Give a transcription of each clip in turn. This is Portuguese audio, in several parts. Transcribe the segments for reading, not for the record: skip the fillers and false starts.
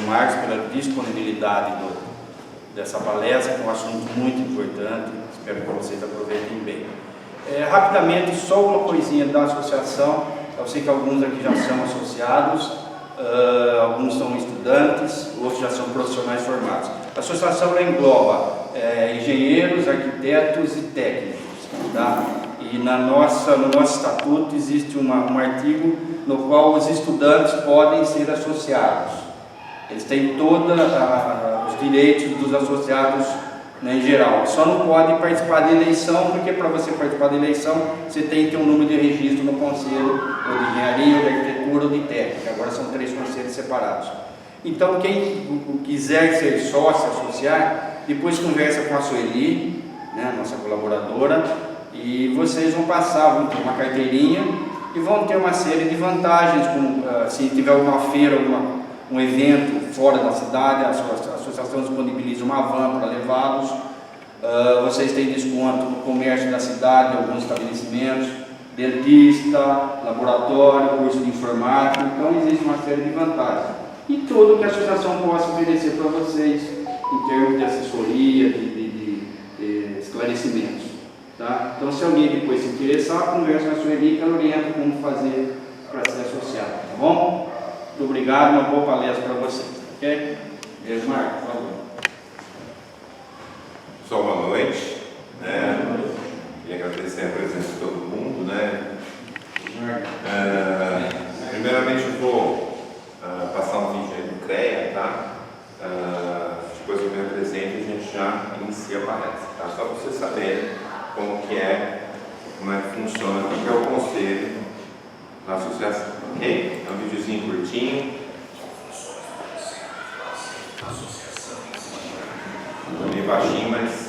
Marcos, pela disponibilidade dessa palestra, que é um assunto muito importante. Espero que vocês aproveitem bem. Rapidamente, só uma coisinha da associação. Eu sei que alguns aqui já são associados, alguns são estudantes, outros já são profissionais formados. A associação ela engloba engenheiros, arquitetos e técnicos, tá? E no nosso estatuto existe um artigo no qual os estudantes podem ser associados. Eles têm todos os direitos dos associados, né, em geral. Só não pode participar de eleição, porque para você participar de eleição você tem que ter um número de registro no conselho, ou de engenharia, ou de arquitetura, ou de técnica. Agora são 3 conselhos separados. Então quem quiser ser sócio, associar, depois conversa com a Sueli, né, nossa colaboradora, e vocês vão vão ter uma carteirinha e vão ter uma série de vantagens, como se tiver alguma feira, um evento fora da cidade, a associação disponibiliza uma van para levá-los. Vocês têm desconto no comércio da cidade, alguns estabelecimentos, dentista, laboratório, curso de informática. Então existe uma série de vantagens. E tudo que a associação possa oferecer para vocês em termos de assessoria, de esclarecimentos. Tá? Então, se alguém depois se interessar, conversa com a Sueli, que ela orienta como fazer para ser associado. Tá bom? Muito obrigado, uma boa palestra para vocês. Ok? Beijo, Marcos, por favor. Pessoal, boa noite. Queria agradecer a presença de todo mundo. Primeiramente, eu vou passar um vídeo aí do CREA, tá? Depois eu me apresento e a gente já inicia a palestra, tá? Só para vocês saberem como que funciona, o que é o conselho da associação, ok? É um videozinho curtinho. Meio baixinho, mas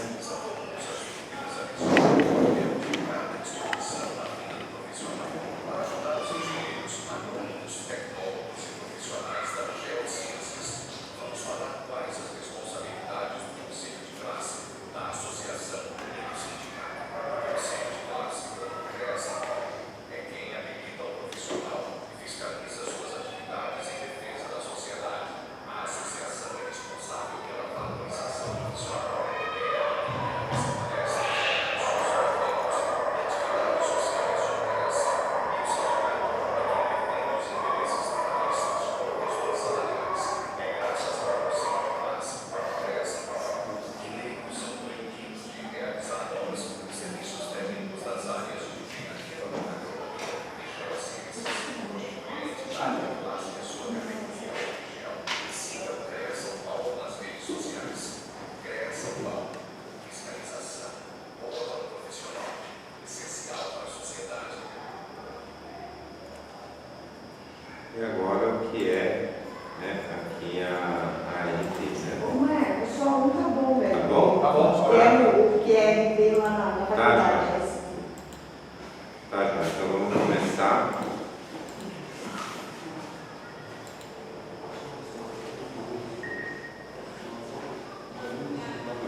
e agora o que aqui a NT, né? Não é? Só um tá bom, velho. Tá bom? Tá bom. O que é ver lá na faculdade. Tá, então vamos começar.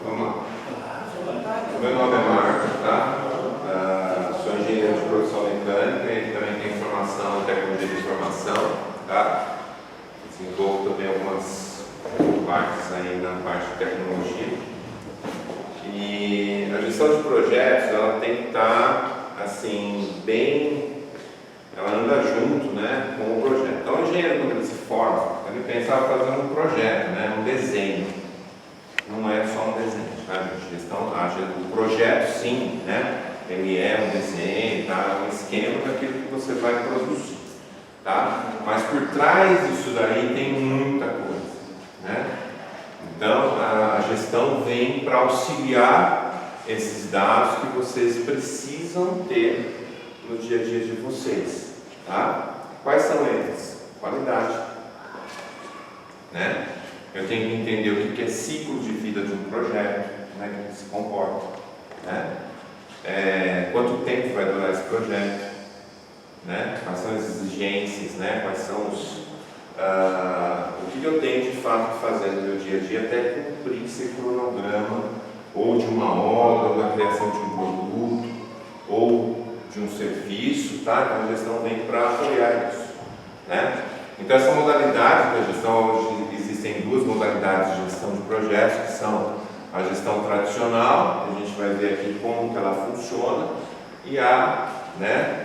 Vamos lá. Meu nome é Marcos, tá? Sou engenheiro de produção mecânica e também tenho formação em tecnologia de informação, tá? Desenvolvo também algumas partes aí na parte de tecnologia. E a gestão de projetos, ela tem que estar, assim, ela anda junto, né, com o projeto. Então o engenheiro, quando ele se forma, ele pensava fazer um projeto, né, um desenho. Não é só um desenho, tá, gente? O projeto, sim, né? Ele é um desenho, tá? Um esquema daquilo que você vai produzir, tá? Mas por trás disso daí tem muita coisa, né? Então a gestão vem para auxiliar esses dados que vocês precisam ter no dia a dia de vocês, tá? Quais são eles? Qualidade, né? Eu tenho que entender o que é ciclo de vida de um projeto, como é que ele se comporta, né? Quanto tempo vai durar esse projeto, né? Quais são as exigências, né? Quais são o que eu tenho de fato que fazer no meu dia a dia até cumprir esse cronograma ou de uma obra, ou da criação de um produto, ou de um serviço, tá? Então a gestão vem para apoiar isso, né? Então essa modalidade da gestão, hoje existe existem duas modalidades de gestão de projetos, que são a gestão tradicional, a gente vai ver aqui como que ela funciona, e a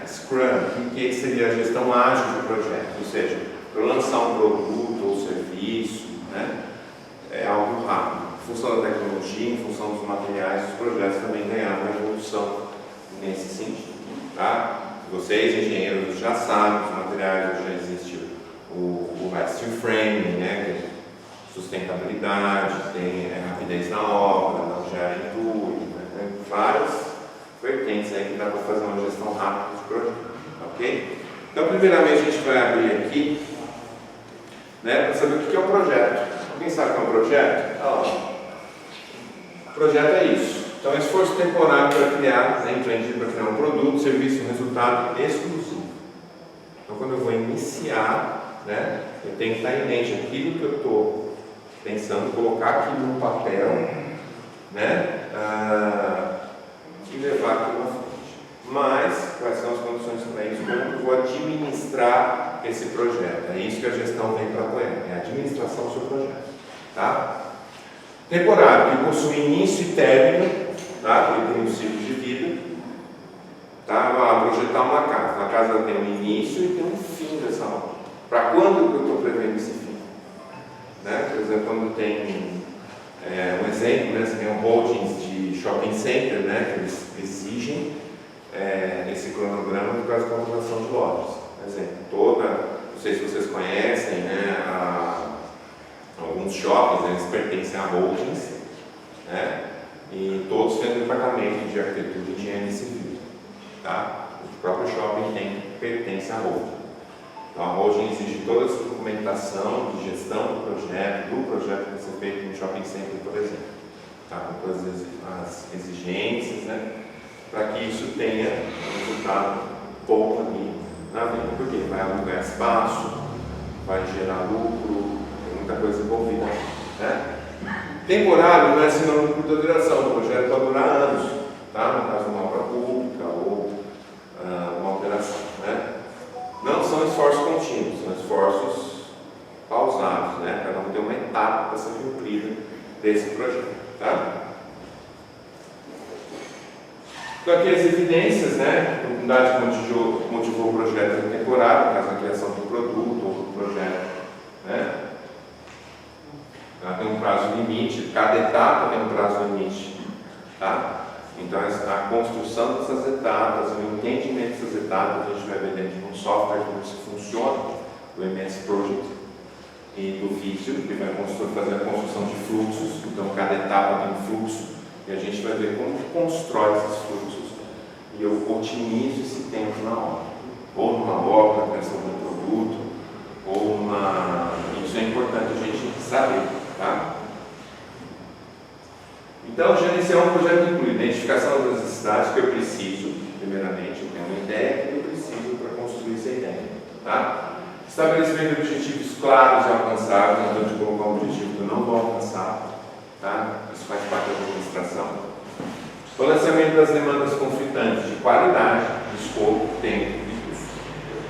Scrum, que seria a gestão ágil de projeto, ou seja, para lançar um produto ou serviço, é algo rápido. Em função da tecnologia, em função dos materiais, os projetos também ganharam uma evolução nesse sentido. Tá? Vocês, engenheiros, já sabem, os materiais já existe o Steel Framing, que é sustentabilidade, tem rapidez na obra, não gera entulho, tem várias vertentes aí que dá para fazer uma gestão rápida de projeto, ok? Então, primeiramente, a gente vai abrir aqui, para saber o que é um projeto. Alguém sabe o que é um projeto? O projeto é isso. Então, é esforço temporário para criar, empreendido para criar um produto, serviço, um resultado exclusivo. Então, quando eu vou iniciar, eu tenho que estar em mente aquilo que eu estou pensando, colocar aquilo no papel, e levar aquilo na frente. Mas, quais são as condições para isso? Como eu vou administrar esse projeto? É isso que a gestão vem para apoiar, é a administração do seu projeto. Tá? Temporário, que possui início e término, ele tem um ciclo de vida. Tá? Projetar uma casa. A casa tem um início e tem um fim dessa obra. Para quando eu estou prevendo esse fim? Por exemplo, quando tem um exemplo, você tem holdings de shopping center, que eles exigem esse cronograma por causa da população de lojas. Por exemplo, não sei se vocês conhecem, alguns shoppings, eles pertencem a holdings, e todos têm um departamento de arquitetura de engenharia civil. Tá? O próprio shopping pertence à holding. Então, a holding exige toda essa documentação de gestão do projeto que vai ser feito no shopping center, por exemplo. Tá? Com todas as exigências, para que isso tenha um resultado bom ali na venda. Porque vai alugar espaço, vai gerar lucro, tem muita coisa envolvida. Temporário não é sinônimo de curta duração, o projeto pode durar anos, tá? No caso de uma obra pública ou uma operação. Não são esforços contínuos, são esforços pausados, para não ter uma etapa para ser cumprida desse projeto. Tá? Então, aqui as evidências, a oportunidade que motivou o projeto temporário, no caso da criação do produto ou do projeto. Ela tem um prazo limite, cada etapa tem um prazo limite. Tá? Então, a construção dessas etapas, o entendimento dessas etapas, a gente vai ver dentro de um software como isso funciona, do MS Project e do Visio, que vai fazer a construção de fluxos. Então, cada etapa tem um fluxo e a gente vai ver como constrói esses fluxos e eu otimizo esse tempo na obra. Ou numa obra, na criação de um produto, ou Isso é importante a gente saber. Tá? Então, gerenciar um projeto inclui identificação das necessidades que eu preciso, primeiramente, eu tenho uma ideia que eu preciso para construir essa ideia. Tá? Estabelecimento de objetivos claros e alcançáveis, não estou de colocar um objetivo que eu não vou alcançar. Tá? Isso faz parte da administração. Balanceamento das demandas conflitantes de qualidade, de escopo, tempo e custo.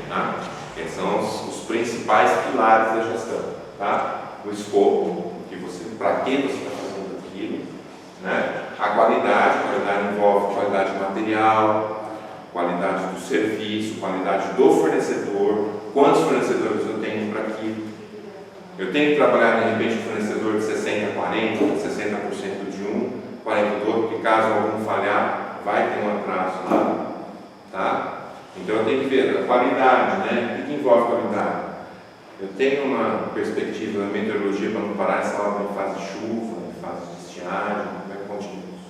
Tá? Esses são os principais pilares da gestão. Tá? O escopo, para que você está fazendo aquilo. A qualidade envolve qualidade de material, qualidade do serviço, qualidade do fornecedor, quantos fornecedores eu tenho para aquilo. Eu tenho que trabalhar, de repente, um fornecedor de 60% a 40%, 60% de um, 40% do outro, porque caso algum falhar, vai ter um atraso lá. Tá? Então eu tenho que ver a qualidade, o que envolve qualidade? Eu tenho uma perspectiva da meteorologia para não parar essa obra em fase de chuva, em fase de estiagem, contínuos.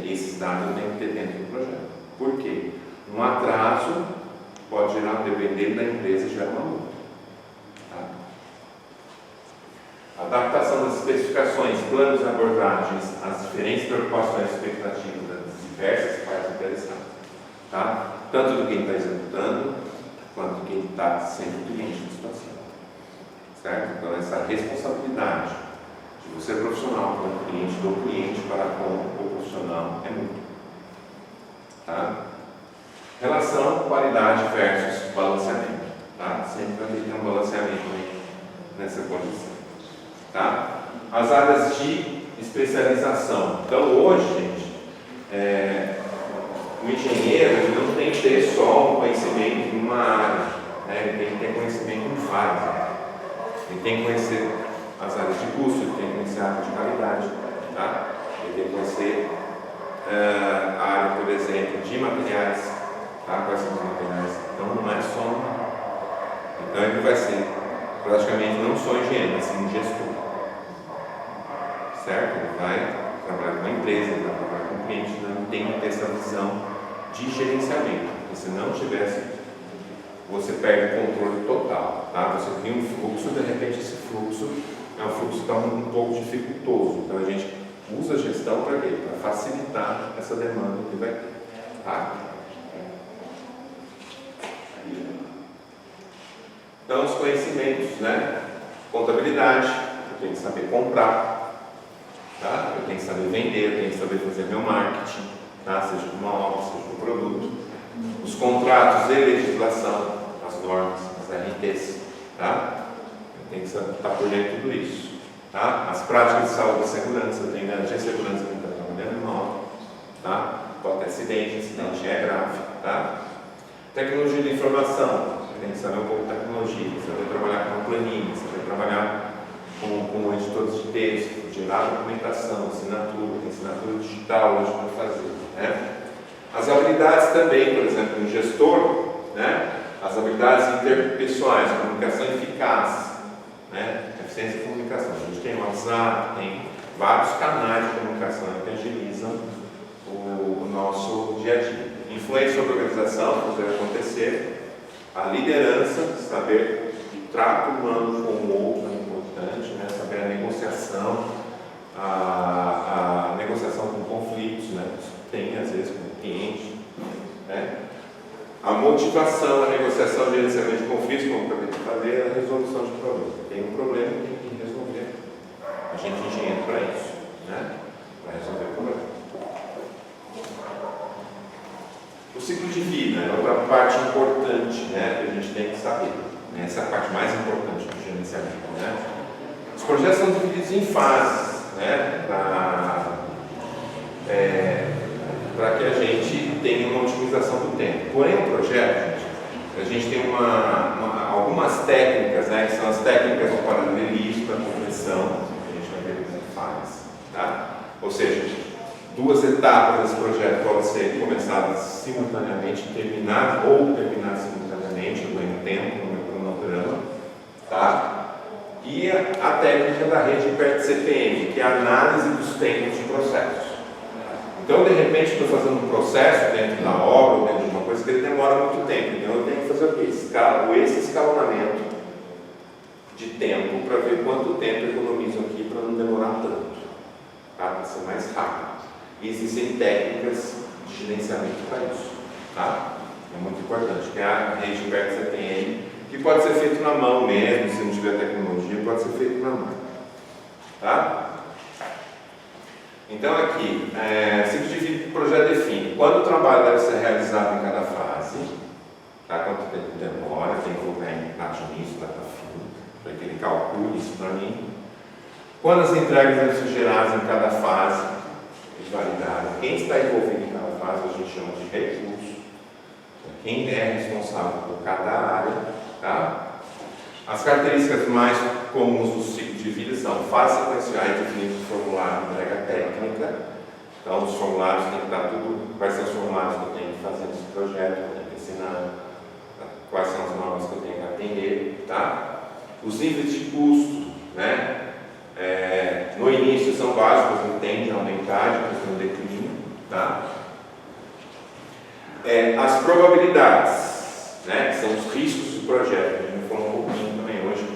Esses dados eu tenho que ter dentro do projeto. Por quê? Um atraso pode gerar, dependendo da empresa, gera uma multa. Tá? Adaptação das especificações, planos e abordagens às diferentes preocupações e expectativas das diversas partes interessadas. Tá? Tanto do quem está executando, quanto do quem está sendo cliente da situação. Certo? Então, essa responsabilidade de você profissional com o cliente, do cliente para com o profissional é muito. Tá? Relação qualidade versus balanceamento. Tá? Sempre vai ter um balanceamento nessa condição. Tá? As áreas de especialização. Então, hoje, gente, o engenheiro ele não tem que ter só um conhecimento em uma área, né? Ele tem que ter conhecimento em várias áreas. Ele tem que conhecer as áreas de custo, ele tem que conhecer a área de qualidade, tá? Ele tem que conhecer a área, por exemplo, de materiais, tá? Quais são os materiais. Então, não é só uma. Então, ele vai ser praticamente não só engenheiro, mas sim gestor. Certo? Ele vai trabalhar com uma empresa, ele vai trabalhar com um cliente, não tem que ter essa visão de gerenciamento. Porque se não tivesse, você perde o controle total. Tá? Você cria um fluxo, de repente esse fluxo é um fluxo que está um pouco dificultoso. Então a gente usa a gestão para quê? Para facilitar essa demanda que vai ter. Tá? Então os conhecimentos, né? Contabilidade, eu tenho que saber comprar. Tá? Eu tenho que saber vender, eu tenho que saber fazer meu marketing, tá? Seja de uma obra, seja de um produto. Os contratos e legislação, as normas, as RTs, tá? Eu tenho que estar por dentro de tudo isso. Tá? As práticas de saúde e segurança, eu tenho que garantir a segurança que está trabalhando na obra. Tá? Pode ter acidente é grave. Tá? Tecnologia de informação, eu tenho que saber um pouco de tecnologia, saber trabalhar com planilha, saber trabalhar com editores de texto, gerar documentação, assinatura digital hoje para fazer. Né? As habilidades também, por exemplo, um gestor, né? As habilidades interpessoais, comunicação eficaz, né? Eficiência de comunicação. A gente tem o WhatsApp, tem vários canais de comunicação que agilizam o nosso dia a dia. Influência sobre a organização, fazer acontecer, a liderança, saber o trato humano com o outro, né? Saber a negociação, a negociação com conflitos, né? Tem às vezes com o cliente, né? A motivação, a negociação, o gerenciamento de conflitos, como eu acabei de fazer, a resolução de problemas. Tem um problema que tem que resolver. A gente é engenheiro para isso, né? Para resolver o problema. O ciclo de vida é outra parte importante, né? Que a gente tem que saber. Essa é a parte mais importante do gerenciamento, né? Os projetos são divididos em fases, né, para que a gente tenha uma otimização do tempo. Porém, o projeto, a gente tem algumas técnicas, né, que são as técnicas do paralelismo, da compressão, que a gente vai ver como faz. Tá? Ou seja, 2 etapas desse projeto podem ser começadas simultaneamente, terminadas simultaneamente, no mesmo tempo, no meu cronograma. Tá? E a técnica da rede hiper-CPM, que é a análise dos tempos de processos. Então, de repente, estou fazendo um processo dentro da obra, ou dentro de uma coisa que ele demora muito tempo. Então, eu tenho que fazer o quê? Esse escalonamento de tempo para ver quanto tempo eu economizo aqui para não demorar tanto, tá? Para ser mais rápido. E existem técnicas de gerenciamento para isso. Tá? É muito importante, que é a rede hiper-CPM, que pode ser feito na mão mesmo, se não tiver tecnologia, pode ser feito na mão. Tá? Então aqui, ciclo de vida do projeto define quando o trabalho deve ser realizado em cada fase, tá? Quanto tempo demora, tem que colocar em data de início, data fim, para que ele calcule isso para mim. Quando as entregas devem ser geradas em cada fase de validade, quem está envolvido em cada fase a gente chama de recurso, quem é responsável por cada área. Tá? As características mais comuns do ciclo de vida são fases sequenciais definidas no formulário de entrega técnica. Então, os formulários têm que dar tudo, quais são os formulários que eu tenho que fazer nesse projeto, que eu tenho que ensinar, tá? Quais são as normas que eu tenho que atender. Tá? Os níveis de custo, né? No início são básicos, não tendem a aumentar, depois tem um declínio. Tá? As probabilidades, né? Que são os riscos do projeto. A gente falou um pouquinho também hoje.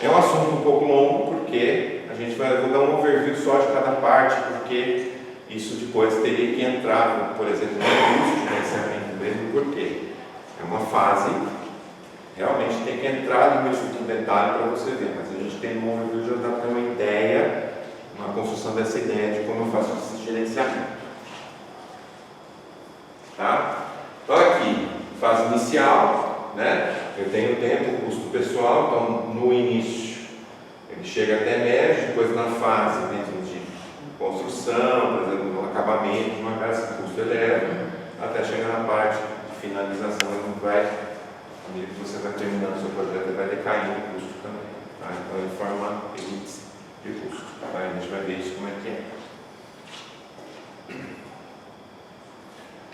É um assunto um pouco longo, porque a gente vai dar um overview só de cada parte, porque isso depois teria que entrar, por exemplo, no curso de gerenciamento mesmo, porque é uma fase, realmente tem que entrar no mesmo detalhe para você ver, mas a gente tem um overview já dá para uma ideia, uma construção dessa ideia de como eu faço esse gerenciamento. Tá? Então aqui, fase inicial, né? Eu tenho tempo, custo pessoal, então no início ele chega até médio, depois na fase mesmo de construção, por exemplo, no acabamento de uma casa, o custo eleva, até chegar na parte de finalização, ele vai, à medida que você vai terminando o seu projeto, ele vai decaindo o custo também. Tá? Então ele forma limites de custo. Tá? A gente vai ver isso como é que é.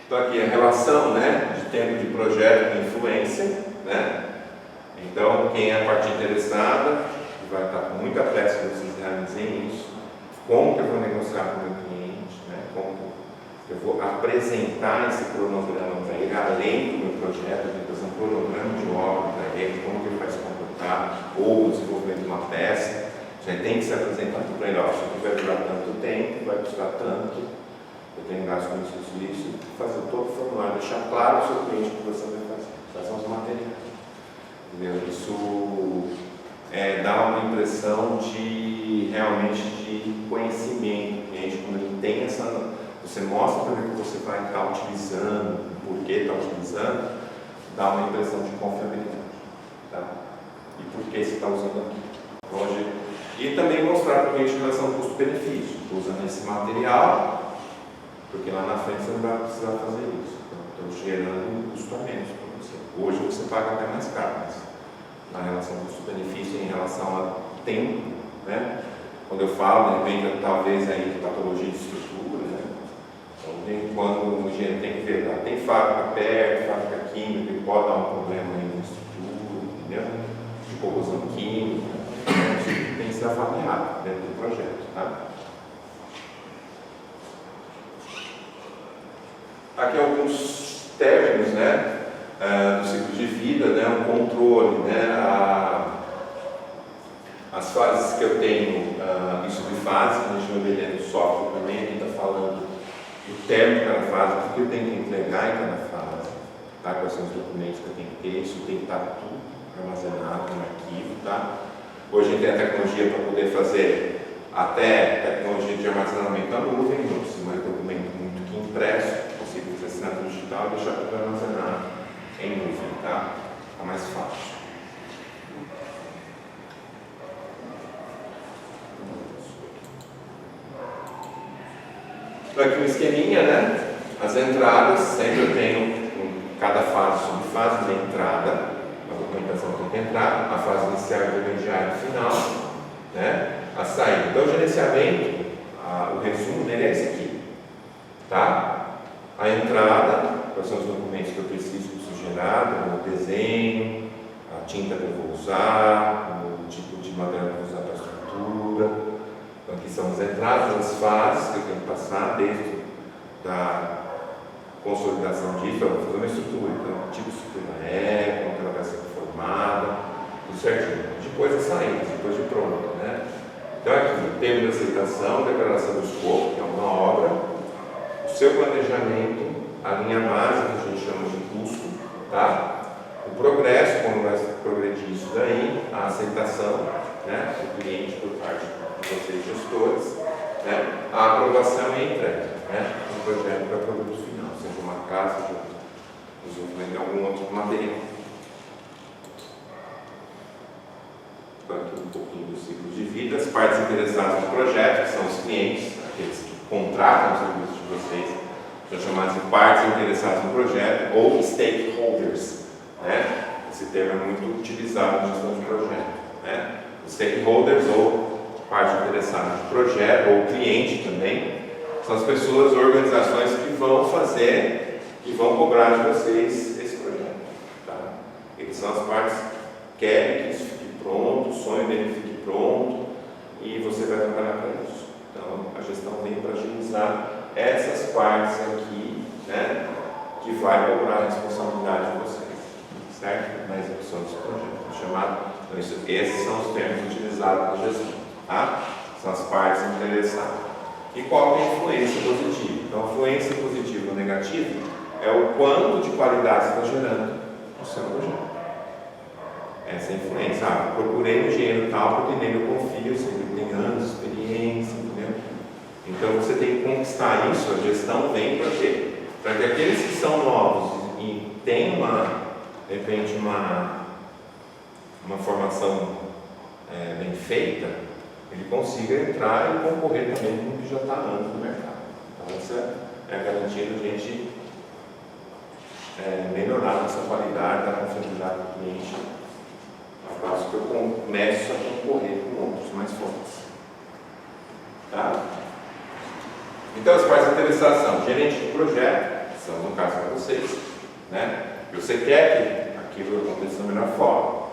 Então aqui a relação, né, de tempo de projeto com influência, né? Então quem é a parte interessada vai estar com muita pressa que vocês realizem isso. Como que eu vou negociar com o meu cliente, né? Como que eu vou apresentar esse cronograma para ele, além do meu projeto, eu tenho que fazer um cronograma de obra para ele, como que ele vai se comportar, ou o desenvolvimento de uma peça. Já tem que se apresentar para ele, ó, isso aqui vai durar tanto tempo, vai custar tanto, eu tenho gasto com isso, fazer todo o formulário, deixar claro ao seu cliente o que você vai fazer. Quais são os materiais. Entendeu? Isso dá uma impressão de realmente de conhecimento. O cliente, quando ele tem essa, você mostra para ele que você vai estar utilizando, por que está utilizando, dá uma impressão de confiabilidade. Tá? E por que você está usando aquilo. E também mostrar para o cliente em relação ao custo-benefício. Estou usando esse material, porque lá na frente você não vai precisar fazer isso. Então, estou gerando um custo a menos para você. Hoje você paga até mais caro, mas na relação custo-benefício, em relação ao tempo, né? Quando eu falo, de repente, talvez aí de patologia de estrutura, né? Então, quando o engenheiro tem que ver, tem fábrica perto, fábrica química, ele pode dar um problema aí na estrutura, entendeu? De corrosão química, isso tem que ser avaliado dentro do projeto, tá? Aqui alguns términos, né? Do ciclo de vida, né, o controle, né, as fases que eu tenho, isso de fase, a gente vai ver dentro do software também, aqui está falando do termo de cada fase, o que eu tenho que entregar em cada fase, tá? Quais são os documentos que eu tenho que ter, isso tem que estar tudo armazenado no arquivo, tá? Hoje a gente tem a tecnologia para poder fazer até tecnologia de armazenamento na nuvem, não precisa mais documento muito que impresso, consigo fazer assinatura digital e deixar tudo armazenado em nuvem, tá? Fica mais fácil. Então aqui um esqueminha, né? As entradas, sempre eu tenho em cada fase, subfase da entrada, a documentação tem que entrar, a fase inicial, intermediária e final, né? A saída. Então o gerenciamento, o resumo dele é esse aqui, tá? A entrada, quais são os documentos que eu preciso gerado, o desenho, a tinta que eu vou usar, o tipo de matéria que eu vou usar para a estrutura. Então aqui são as entradas, as fases que eu tenho que passar desde a consolidação disso, eu vou fazer uma estrutura, então que tipo de estrutura é, como ela vai ser formada, tudo certinho. Depois a saída, depois de pronto, né? Então aqui, o termo de aceitação, declaração do escopo, que é uma obra, o seu planejamento, a linha base, que a gente chama de custo, tá? O progresso, como vai progredir isso daí, a aceitação, né, do cliente por parte de vocês gestores, né, a aprovação e a entrega, né, do projeto para produto final, seja uma casa, seja desenvolvimento de algum outro material. Então, aqui um pouquinho do ciclo de vida, as partes interessadas no projeto, que são os clientes, aqueles que contratam os serviços de vocês, são chamados de partes interessadas no projeto ou stakeholders, né? Esse termo é muito utilizado na gestão de projeto, né? Os stakeholders ou parte interessada no projeto ou cliente também são as pessoas, organizações que vão fazer e vão cobrar de vocês esse projeto, tá? Eles são as partes que querem que isso fique pronto, o sonho dele fique pronto e você vai trabalhar para isso. Então a gestão vem para agilizar essas partes aqui, né, que vai cobrar a responsabilidade de vocês, certo? Na execução desse projeto, chamado, então, esses são os termos utilizados na gestão, tá? São as partes interessadas. E qual é a influência positiva? Então, a influência positiva ou negativa é o quanto de qualidade você está gerando no seu projeto. Essa é a influência. Procurei um engenheiro tal porque nele eu confio, sei que ele tem anos de experiência, entendeu? Então você tem que conquistar isso, a gestão vem para quê? Para que aqueles que são novos e têm de repente uma formação bem feita, ele consiga entrar e concorrer também com o que já está andando no mercado. Então essa é a garantia da gente melhorar nossa qualidade, da confiabilidade do cliente, a passo que eu começo a concorrer com outros mais fortes. Tá? Então as partes interessadas, gerente de projeto, são no caso para vocês, né? Você quer que aquilo aconteça da melhor forma.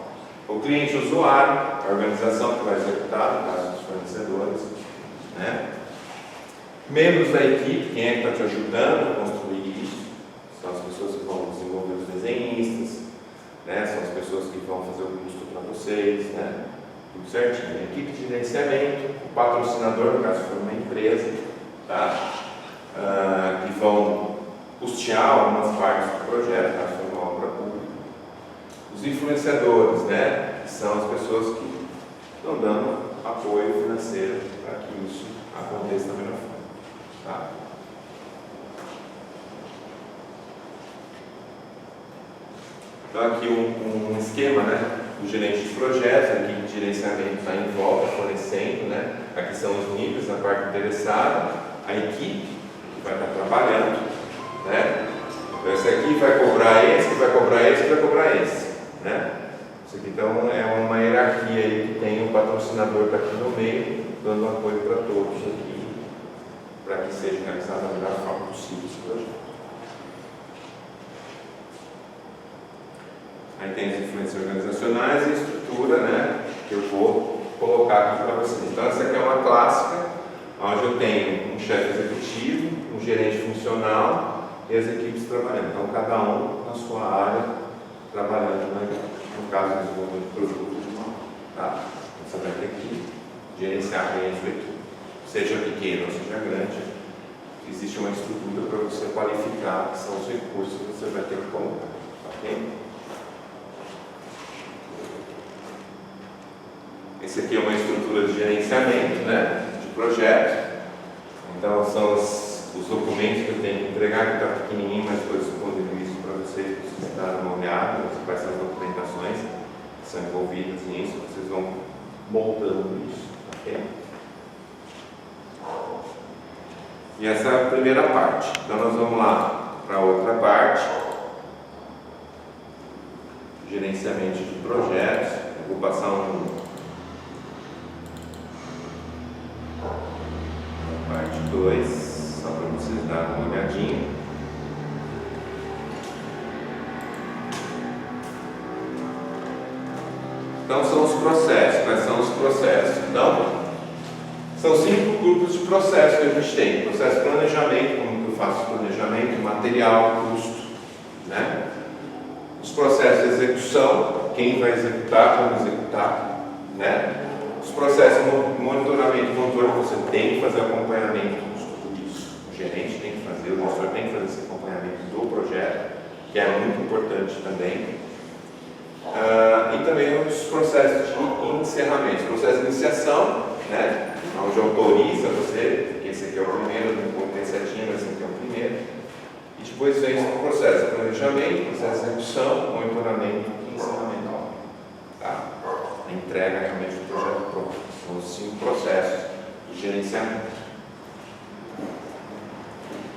O cliente usuário, a organização que vai executar, no caso dos fornecedores, né? Membros da equipe, quem é que está te ajudando a construir isso? São as pessoas que vão desenvolver os desenhistas, né? São as pessoas que vão fazer o custo para vocês, né? Tudo certinho. A equipe de gerenciamento, o patrocinador, no caso for uma empresa, tá? Que vão custear algumas partes do projeto, caso for uma obra pública. Os influenciadores, né? Que são as pessoas que estão dando apoio financeiro para que isso aconteça da melhor forma. Tá? Então aqui um esquema, né? O gerente de projetos, a equipe de gerenciamento está em volta, fornecendo, né? Aqui são os níveis da parte interessada, a equipe que vai estar trabalhando, né? Então esse aqui vai cobrar esse, vai cobrar esse, vai cobrar esse, né? Isso aqui então é uma hierarquia aí que tem o patrocinador está aqui no meio, dando apoio para todos aqui, para que seja realizado da melhor forma possível esse projeto. Aí tem as influências organizacionais e a estrutura, né, que eu vou colocar aqui para vocês. Então essa aqui é uma clássica, onde eu tenho um chefe executivo, um gerente funcional e as equipes trabalhando. Então cada um na sua área trabalhando, né, no caso do desenvolvimento de produtos, tá? Você vai ter que gerenciar bem a sua equipe. Seja pequeno ou seja grande, existe uma estrutura para você qualificar que são os recursos que você vai ter que colocar, ok? Esse aqui é uma estrutura de gerenciamento, né, de projeto. Então são os documentos que eu tenho que entregar, que está pequenininho, mas depois eu convido isso para vocês darem uma olhada, quais são as documentações que são envolvidas nisso, vocês vão montando isso, ok? E essa é a primeira parte. Então nós vamos lá para a outra parte, gerenciamento de projetos. Eu vou passar parte 2, só para vocês darem uma olhadinha. Então são os processos. Quais são os processos? Então, são 5 grupos de processos que a gente tem. Processo de planejamento, como que eu faço o planejamento, material, custo, né? Os processos de execução, quem vai executar, como executar, né? Os processos de monitoramento e controle, você tem que fazer acompanhamento de tudo isso. O gerente tem que fazer, o gestor tem que fazer esse acompanhamento do projeto, que é muito importante também. E também os processos de encerramento, processo de iniciação, né? Onde autoriza você, que esse aqui é o primeiro, não tem setinha, mas esse aqui é o primeiro. E depois vem o processo de planejamento, processo de execução, monitoramento e encerramento. Tá? A entrega realmente do projeto pronto. São os 5 processos de gerenciamento.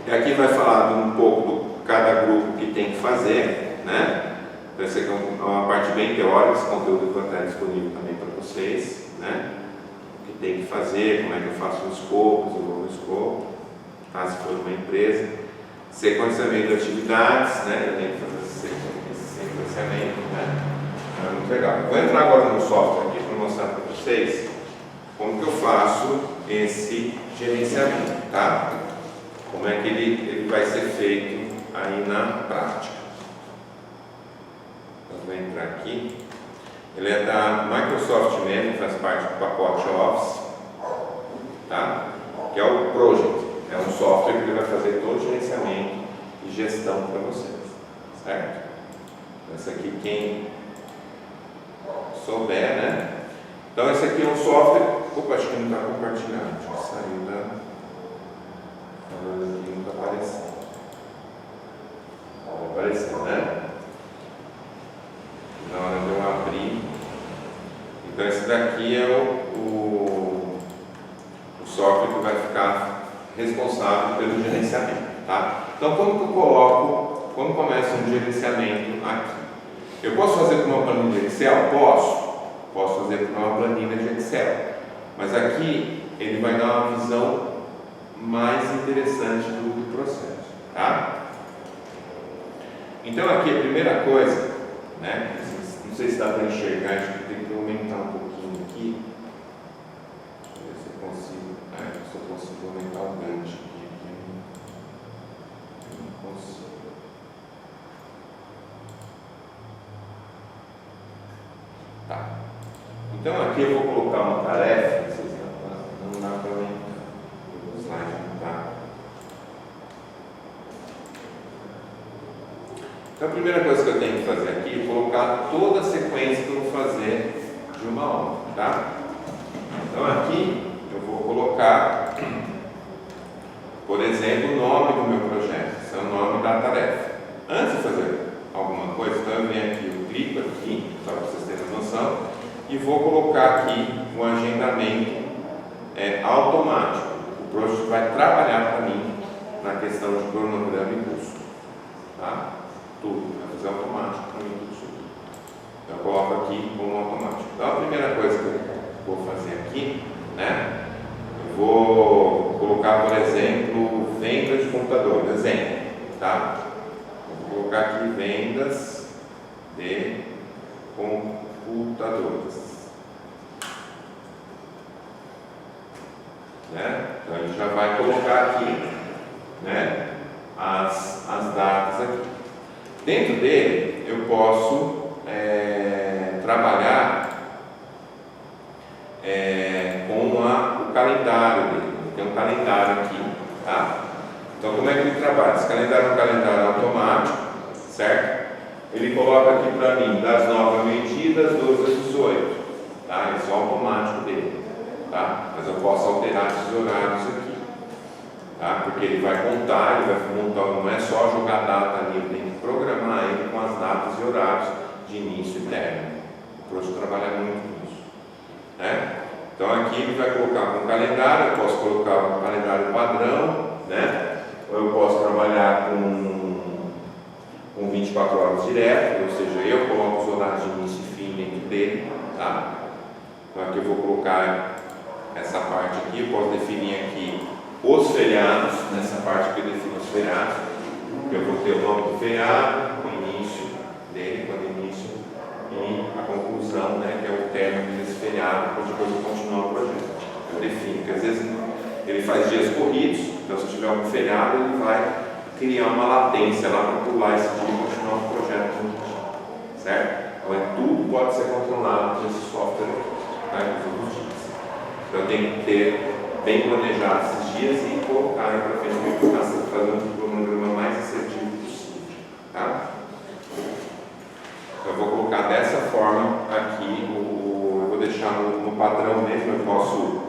E aqui vai falar um pouco do cada grupo que tem que fazer, né? Então, essa aqui é uma parte bem teórica, esse conteúdo vai estar disponível também para vocês, né? O que tem que fazer, como é que eu faço o escopo, desenvolvo o escopo, tá? Se for uma empresa. Sequenciamento de atividades, né? Eu tenho que fazer esse sequenciamento, né? É muito legal. Vou entrar agora no software aqui para mostrar para vocês como que eu faço esse gerenciamento, tá? Como é que ele vai ser feito aí na prática. Então, vou entrar aqui. Ele é da Microsoft mesmo, faz parte do pacote Office, tá? Que é o Project. É um software que ele vai fazer todo o gerenciamento e gestão para vocês, certo? Esse aqui, quem souber, né? Então, esse aqui é um software. Opa, acho que não está compartilhado. Acho que saiu da. Aqui não está aparecendo. Está aparecendo, né? Na hora de eu abrir e Então esse daqui é o software que vai ficar responsável pelo gerenciamento, tá? Então quando começa um gerenciamento aqui, eu posso fazer com uma planilha de Excel? Posso fazer com uma planilha de Excel, mas aqui ele vai dar uma visão mais interessante do processo, tá? Então aqui a primeira coisa, né? Não sei se dá para enxergar, acho que tem que aumentar um pouquinho aqui. Deixa eu ver se eu consigo. Se eu consigo aumentar o gancho aqui. Eu não consigo. Tá. Então aqui eu vou colocar uma tarefa. Não dá para aumentar. O slide não dá. Então a primeira coisa que eu tenho que fazer aqui é colocar toda a sequência que eu vou fazer de uma obra, tá? Então aqui eu vou colocar, por exemplo, o nome do meu projeto, esse é o nome da tarefa. Antes de fazer alguma coisa, então eu venho aqui, eu clico aqui, só para vocês terem noção, e vou colocar aqui um agendamento automático. O projeto vai trabalhar para mim na questão de cronograma e custo, tá? Tudo, vai fazer automático para mim tudo isso. Então eu coloco aqui como automático. Então a primeira coisa que eu vou fazer aqui, né? Eu vou colocar, por exemplo, venda de computador, exemplo, tá? Vou colocar aqui vendas de computadores, né? Então a gente já vai colocar aqui, né? As datas aqui. Dentro dele, eu posso trabalhar com o calendário dele. Tem um calendário aqui, tá? Então, como é que ele trabalha? Esse calendário é um calendário automático, certo? Ele coloca aqui para mim das 9 ao meio-dia, das 12 às 18, tá? Esse é o automático dele, tá? Mas eu posso alterar esses horários aqui, tá? Porque ele vai contar, ele vai montar, não é só jogar data ali, eu tenho que programar ele com as datas e horários de início e término. O professor trabalha muito com isso, né? Então aqui ele vai colocar com calendário, eu posso colocar um calendário padrão, né? Ou eu posso trabalhar com 24 horas direto, ou seja, eu coloco os horários de início e fim dentro dele, tá? Então aqui eu vou colocar essa parte aqui, eu posso definir aqui os feriados, nessa parte que eu defino os feriados, eu vou ter o nome do feriado, o início dele, quando início, e a conclusão, né, que é o término desse feriado, para depois eu continuar o projeto. Eu defino, porque às vezes ele faz dias corridos, então se tiver um feriado, ele vai criar uma latência lá para pular esse dia e continuar o projeto, certo? Então tudo pode ser controlado por esse software aqui, tá? Todos os dias. Então eu tenho que ter bem planejado esses dias e colocar aí para frente para fazer um cronograma mais assertivo possível, tá? Então eu vou colocar dessa forma aqui, eu vou deixar no padrão mesmo, eu posso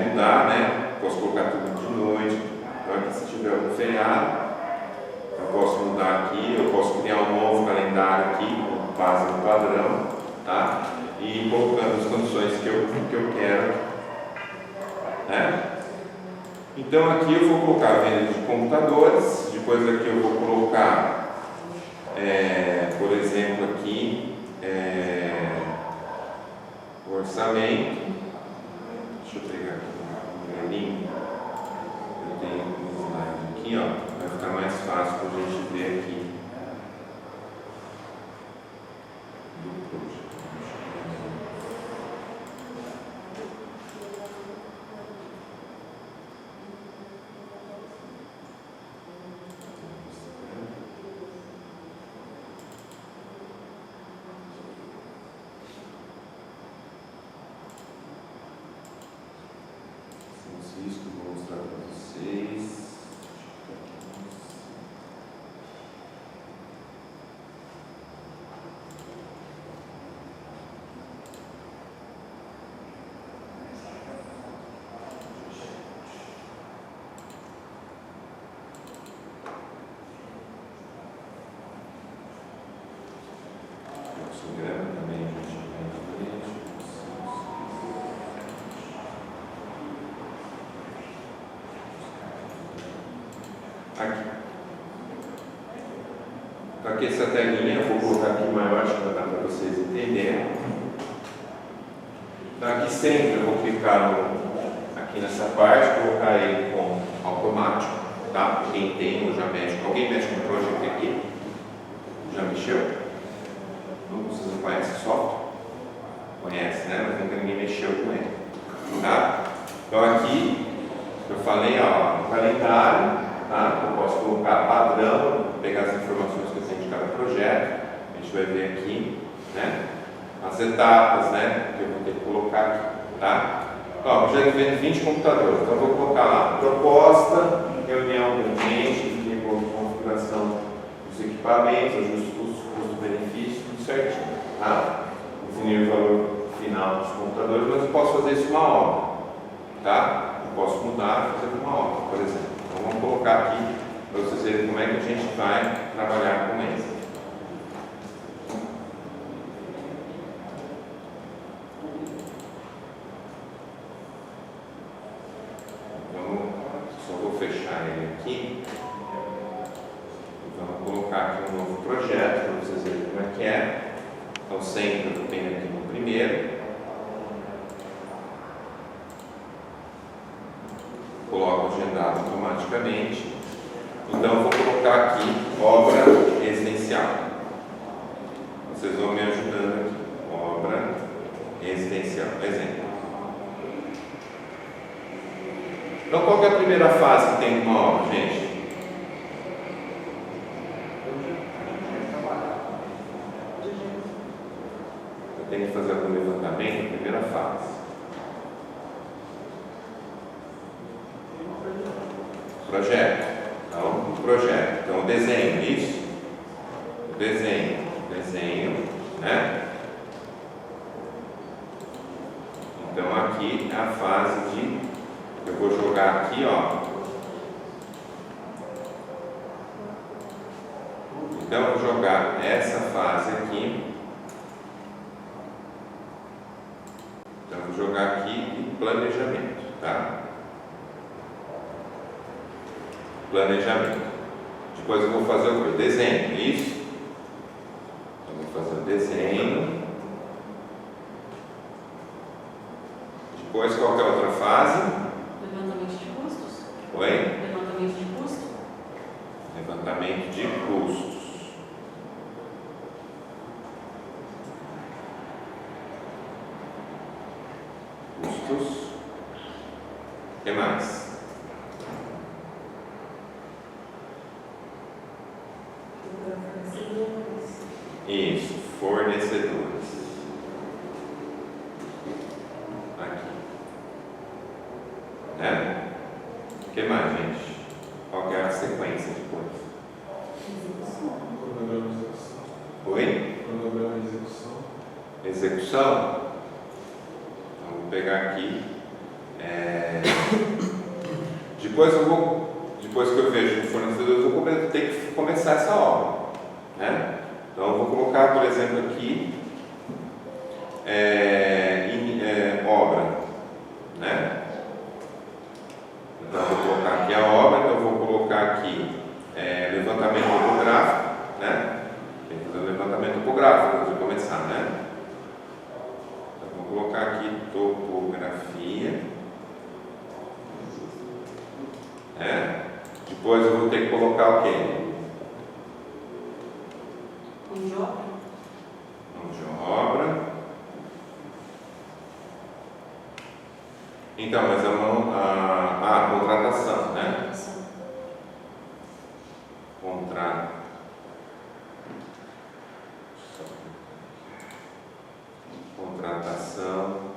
mudar, né? Posso colocar tudo de noite. Então aqui se tiver um feriado, eu posso mudar aqui, eu posso criar um novo calendário aqui, com base no padrão, tá? E ir colocando as condições que eu quero, né? Então aqui eu vou colocar a venda de computadores, depois aqui eu vou colocar, por exemplo, aqui o orçamento. Deixa eu pegar aqui um link. Eu tenho um slide aqui, ó, vai ficar mais fácil para a gente ver aqui. aqui essa telinha, eu vou colocar aqui maior, acho que vai dar para vocês entenderem. Então aqui sempre eu vou clicar aqui nessa parte, colocar ele com automático, tá? Quem tem ou já mexe, alguém mexe com o projeto aqui? Já mexeu? Não, vocês não conhecem o software? Conhece, né? Mas nunca ninguém mexeu com ele, tá? Então aqui eu falei, ó, no calendário, tá? Eu posso colocar padrão, pegar as informações que eu tenho de cada projeto, a gente vai ver aqui, né? As etapas, né? Que eu vou ter que colocar aqui, tá? Ó, o projeto vem 20 computadores, então eu vou colocar lá proposta, reunião com o cliente, configuração dos equipamentos, ajuste custo-benefício, tudo certinho, tá? Definir o valor final dos computadores, mas eu posso fazer isso uma obra, tá? Eu posso mudar e fazer uma obra, por exemplo. Então vamos colocar aqui para vocês verem como é que a gente vai trabalhar com eles. Então, só vou fechar ele aqui. Vamos colocar aqui um novo projeto para vocês verem como é que é. Então sempre eu tenho aqui no primeiro. Coloco agendado automaticamente. Então eu vou colocar aqui obra residencial. Vocês vão me ajudando aqui. Obra residencial. Exemplo. Então qual que é a primeira fase que tem uma obra, gente? Eu tenho que fazer algum levantamento na primeira fase. Projeto. Então, projeto. Então, o desenho, isso? O desenho. Desenho, né? Então, aqui é a fase de... Eu vou jogar aqui, ó. Então, eu vou jogar essa fase aqui. Então, eu vou jogar aqui em planejamento, tá? Planejamento. Depois eu vou fazer o quê? Desenho, isso? Eu vou fazer o desenho. Depois qual que é a outra fase? Levantamento de custos. Oi? Levantamento de custo. Levantamento de custos. Custos. O que mais? Isso, fornecedores. Aqui. Né? O que mais, gente? Qual que é a sequência depois? Cronograma de execução. Oi? Cronograma de execução. Execução. Então, vou pegar aqui. Depois que eu vejo o fornecedor, eu vou ter que começar essa obra, né? Então eu vou colocar, por exemplo, aqui obra, né? Então eu vou colocar aqui a obra, então eu vou colocar aqui levantamento topográfico, né? Tem que fazer o levantamento topográfico antes de começar, né? Então eu vou colocar aqui topografia, Depois eu vou ter que colocar o quê? Mão de obra. Mão de obra. Então, mas a contratação, né? Contratação.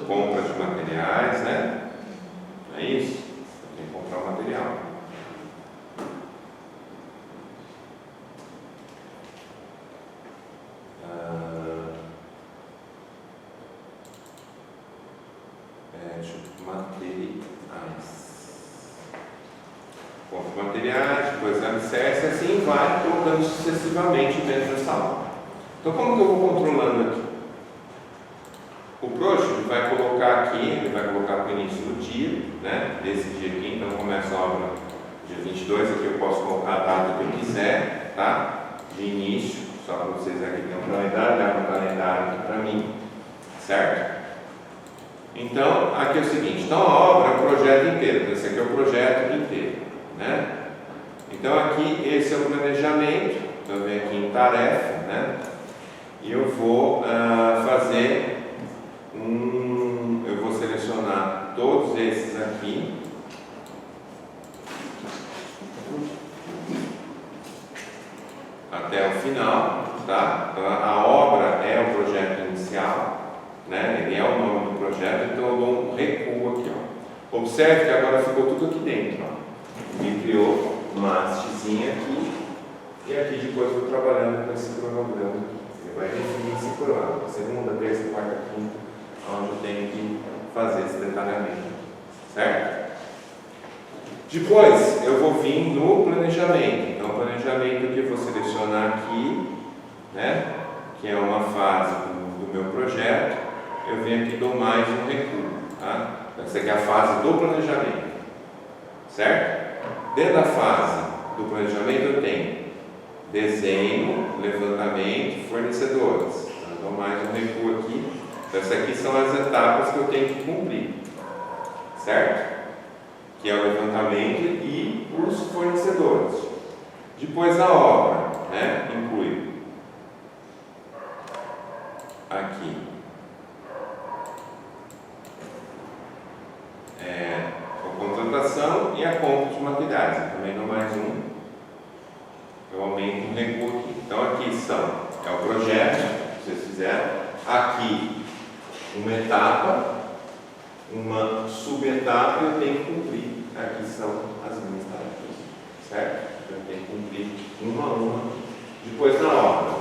Compra de materiais, né? É isso? Tem que comprar o material. compra de materiais, depois alicerce, e assim vai colocando sucessivamente dentro dessa obra. Então, como que eu vou controlando aqui? O project ele vai colocar aqui, ele vai colocar para o início do dia, né? Desse dia aqui, então começa a obra dia 22, aqui eu posso colocar a data que eu quiser, tá? De início, só para vocês aqui terem um calendário, leva um calendário aqui para mim, certo? Então, aqui é o seguinte, então a obra é o projeto inteiro, esse aqui é o projeto inteiro, né? Então aqui, esse é o planejamento, então eu venho aqui em tarefa, né? E eu vou fazer eu vou selecionar todos esses aqui, até o final, tá? Então, a obra é o projeto inicial, né? Ele é o nome do projeto, então eu dou um recuo aqui, ó. Observe que agora ficou tudo aqui dentro, ó. Me criou uma hastezinha aqui, e aqui depois eu vou trabalhando com esse cronograma aqui. Ele vai definir esse cronograma, segunda, terça, quarta, quinta, onde eu tenho que fazer esse detalhamento, certo? Depois eu vou vir no planejamento. Então, o planejamento que eu vou selecionar aqui, né, que é uma fase do meu projeto, eu venho aqui e dou mais um recuo, tá? Essa aqui é a fase do planejamento, certo? Dentro da fase do planejamento eu tenho desenho, levantamento, fornecedores. Então, eu dou mais um recuo aqui. Essas aqui são as etapas que eu tenho que cumprir, certo? Que é o levantamento e os fornecedores. Depois a obra, né? Inclui aqui a contratação e a compra de materiais. Eu também dou mais um. Eu aumento um recuo aqui. Então aqui é o projeto, se vocês fizeram. Aqui uma etapa, uma subetapa, eu tenho que cumprir. Aqui são as minhas tarefas, certo? Eu tenho que cumprir uma a uma. Depois na obra,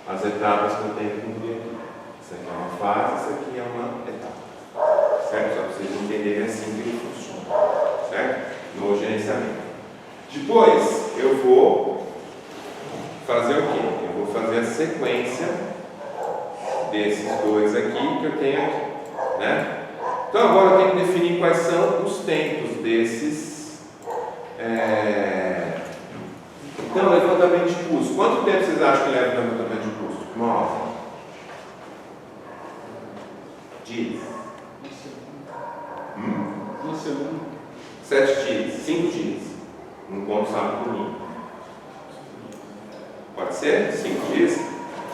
as etapas que eu tenho que cumprir aqui. Isso aqui é uma fase, isso aqui é uma etapa, certo? Só para vocês entenderem assim que ele funciona, certo? No gerenciamento. Depois eu vou fazer o quê? Eu vou fazer a sequência desses dois aqui que eu tenho aqui, né? Então agora eu tenho que definir quais são os tempos desses. Então, levantamento de custo. Quanto tempo vocês acham que leva o levantamento de custo? Uma hora. Dias. Uma semana. 7 dias. 5 dias. Não conto sábado e domingo. Pode ser? 5 dias?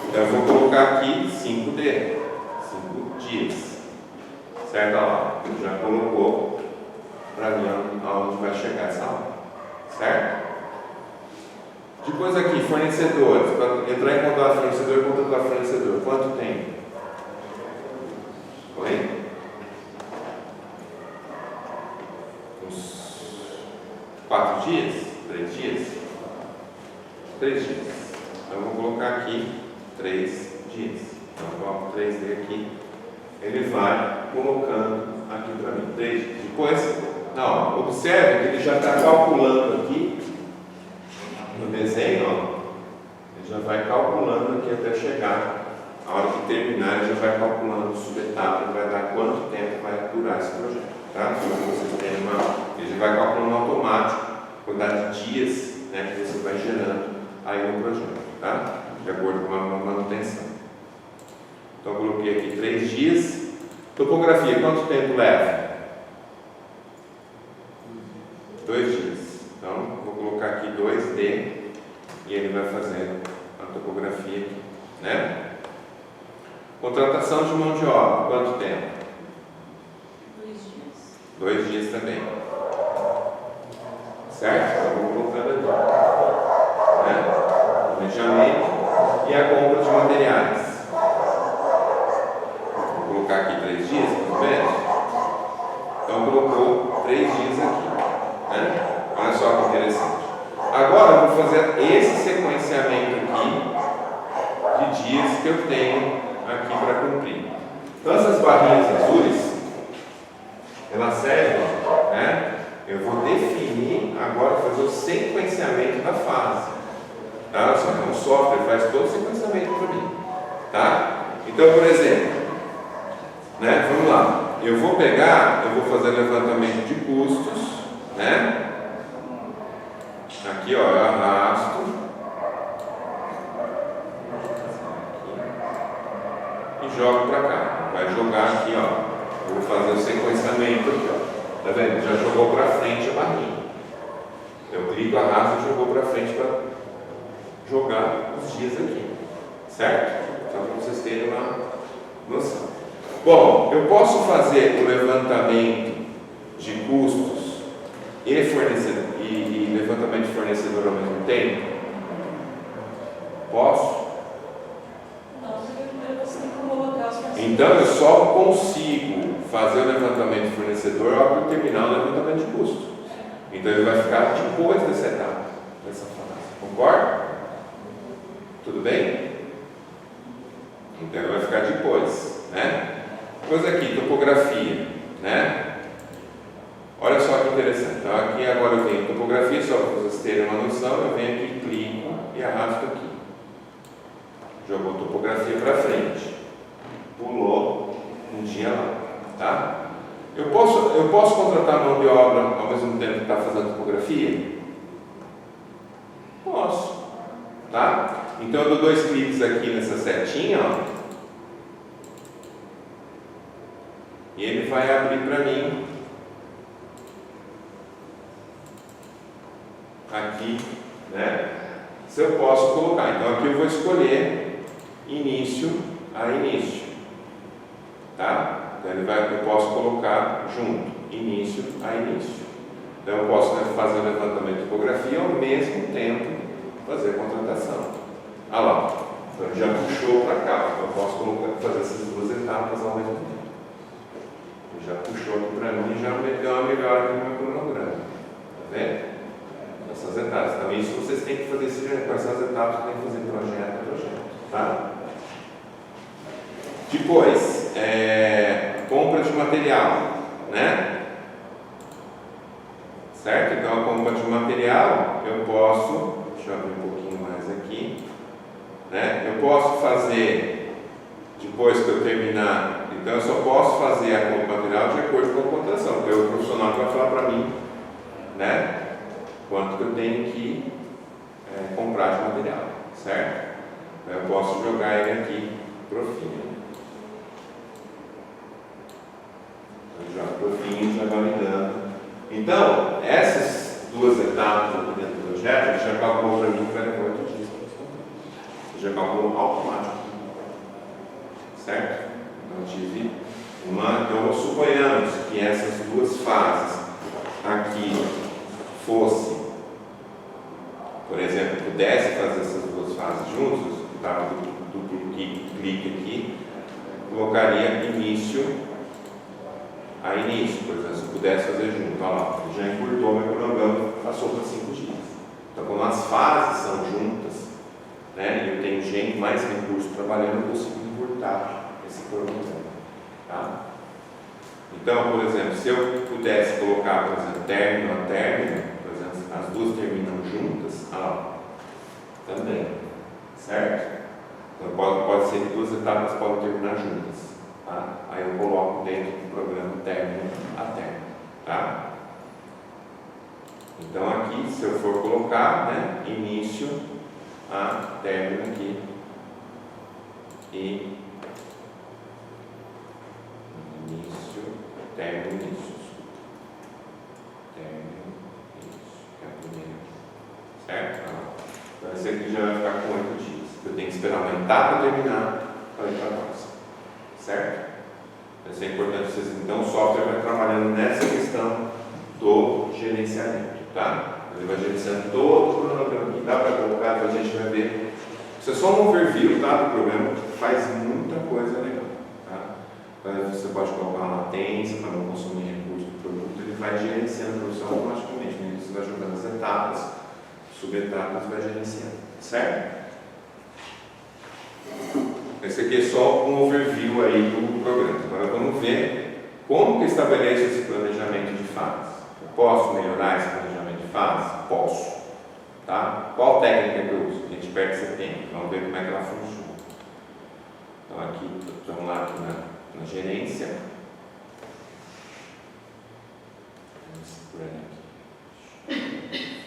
Então eu vou colocar aqui 5D. 5 dias. Certo? Olha lá. Já colocou para mim aonde vai chegar essa hora. Certo? Depois aqui, fornecedores. Para entrar em contato com fornecedor e contratar fornecedor. Quanto tempo? Oi? Uns 4 dias? 3 dias? 3 dias. Então eu vou colocar aqui 3 dias. Então eu coloco 3D aqui. Ele vai colocando aqui para mim 3 dias. Depois, não, observe que ele já está calculando aqui no desenho, ó, ele já vai calculando aqui até chegar. A hora que terminar, ele já vai calculando subetapa, vai dar quanto tempo vai durar esse projeto, tá? Então, vocês têm ele já vai calculando automático a quantidade de dias, né, que você vai gerando aí no projeto, tá? De acordo com a manutenção. Então, eu coloquei aqui 3 dias. Topografia, quanto tempo leva? 2 dias. Então, vou colocar aqui 2D e ele vai fazer a topografia aqui, né? Contratação de mão de obra, quanto tempo? 2 dias. 2 dias também. Certo? Então, vou colocando aqui, né? Planejamento e a compra de materiais. Vou colocar aqui 3 dias, pelo menos. Então, colocou 3 dias aqui, né? Olha só que interessante. Agora eu vou fazer esse sequenciamento aqui de dias que eu tenho aqui para cumprir. Então essas barrinhas azuis, elas servem, né? Eu vou definir agora, fazer sequenciamento da fase. Tá? Olha só, então o software faz todo o sequenciamento para mim. Tá? Então, por exemplo, né, vamos lá. Eu vou fazer levantamento de custos, né? Aqui, ó, eu arrasto e jogo para cá. Vai jogar aqui, ó. Eu vou fazer o sequenciamento aqui, ó. Tá vendo? Já jogou para frente a barrinha. Eu clico, arrasto e jogou para frente para jogar os dias aqui. Certo? Só para vocês terem uma noção. Bom, eu posso fazer o levantamento de custos e levantamento de fornecedor ao mesmo tempo? Posso? Não, você tem que colocar os fornecedores. Então eu só consigo fazer o levantamento de fornecedor ao terminar o levantamento de custo. Então ele vai ficar depois dessa etapa, dessa fase. Concorda? Tudo bem? Então ele vai ficar depois, né? Coisa aqui, topografia, né? Olha só que interessante. Então aqui agora eu venho topografia, só para vocês terem uma noção, eu venho aqui, clico e arrasto aqui. Jogou topografia para frente. Pulou um dia lá, tá? Eu posso contratar mão de obra ao mesmo tempo que está fazendo topografia? Posso, tá? Então eu dou 2 cliques aqui nessa setinha, ó. E ele vai abrir para mim aqui, né? Se eu posso colocar. Então aqui eu vou escolher início a início, tá? Então eu posso colocar junto, início a início. Então eu posso fazer o levantamento de topografia e ao mesmo tempo fazer a contratação. Ah lá, então já puxou para cá. Então eu posso fazer essas 2 etapas ao mesmo tempo. Já puxou aqui para mim e já me deu uma melhora aqui no meu cronograma. Tá vendo? Essas etapas. Então isso vocês têm que fazer, com essas etapas tem que fazer projeto a projeto. Tá? Depois, compra de material, né? Certo? Então a compra de material eu posso, deixa eu abrir um pouquinho mais aqui, né? Eu posso fazer, depois que eu terminar, então eu só posso fazer a compra de material de acordo com a cotação, porque o profissional vai falar para mim, né? Quanto que eu tenho que comprar de material, certo? Então eu posso jogar ele aqui pro fim. Eu jogo pro fim, já validando. Então, essas 2 etapas aqui dentro do projeto, ele já calculou para mim que vai levar 8 dias. Ele já calculou automático. Certo? Então, tive então, suponhamos que essas 2 fases aqui fosse, por exemplo, pudesse fazer essas 2 fases juntas, estava duplo clique aqui, colocaria início a início, por exemplo, se eu pudesse fazer junto, olha lá, já encurtou meu cronograma, passou para 5 dias. Então, como as fases são juntas, né, e eu tenho mais recursos trabalhando, eu consigo encurtar esse cronograma. Tá? Então, por exemplo, se eu pudesse colocar, por exemplo, término a término, por exemplo, as 2 terminam juntas, também, certo? Então, pode ser que 2 etapas podem terminar juntas. Tá? Aí eu coloco dentro do programa término a término. Tá? Então, aqui, se eu for colocar, né, início a término aqui e início, término, início. Término, início. Que é a primeira. Certo? Então, esse aqui já vai ficar com 8 dias. Eu tenho que esperar uma etapa terminar para ir para a próxima. Certo? Isso é importante vocês. Então, o software vai trabalhando nessa questão do gerenciamento. Tá? Ele vai gerenciando todo o cronograma que dá para colocar, então a gente vai ver. Isso é só um overview, tá, do programa, que faz muita coisa legal. Você pode colocar uma latência para não consumir recursos do produto, ele vai gerenciando para você automaticamente, né? Você vai jogando as etapas, subetapas, vai gerenciando, certo? Esse aqui é só um overview aí do programa. Agora vamos ver como que estabeleço esse planejamento de fases. Eu posso melhorar esse planejamento de fases? Posso. perto de setembro. Vamos ver como é que ela funciona. Então aqui, vamos lá aqui na gerência. Vamos por aqui.